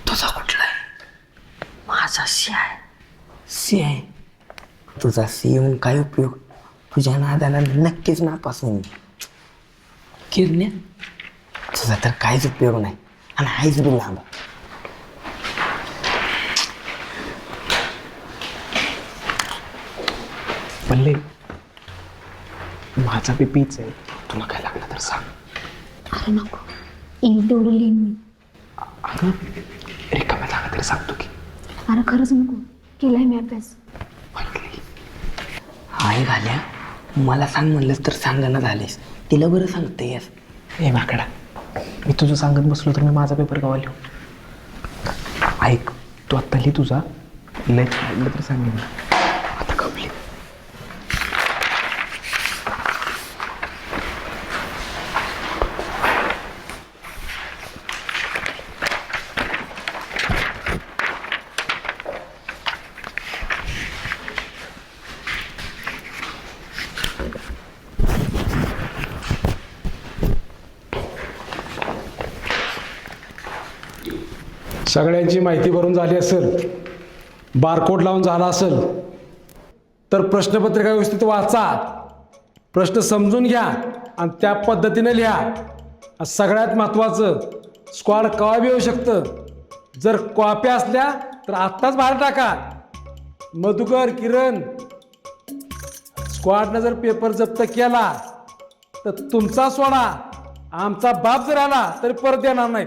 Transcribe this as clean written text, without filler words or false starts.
तुझा कुठला आहे? माझा सी आहे. सी आहे. तुझा सी येऊन काय उपयोग? तुझ्या नादाला नक्कीच नापास होईन. किरण्या तुझा तर काहीच उपयोग नाही आणि हायच बी लांब. पल्ले माझा बी पीच आहे, तुला काय लागलं तर सांग. अरे नको, येईल तेवढं लिहिन मी. अगं रिकाम्या लागलं तरी सांगतो की. अरे खरंच नको, केलाय मी अभ्यास. हाय घाल्या, मला सांग म्हणलंस तर सांगणं झालीस. तिला बरं सांगतेस. ए माकडा, मी तुझं सांगत बसलो तर मी माझा पेपर गावा लिहू. ऐक, तू आत्ता लिही तुझा, लय लागलं तर सांगेन. आता कपली. सगळ्यांची माहिती भरून झाली असेल, बारकोड लावून झाला असेल तर प्रश्नपत्रिका व्यवस्थित वाचा, प्रश्न समजून घ्या आणि त्या पद्धतीने लिहा. आणि सगळ्यात महत्त्वाचं, स्क्वॉड कवा बी येऊ शकतं. जर कॉप्या असल्या तर आत्ताच बाहेर टाका. मधुकर, किरण, स्क्वॉडनं जर पेपर जप्त केला तर तुमचा सोडा, आमचा बाप जर आला तरी परत येणार नाही.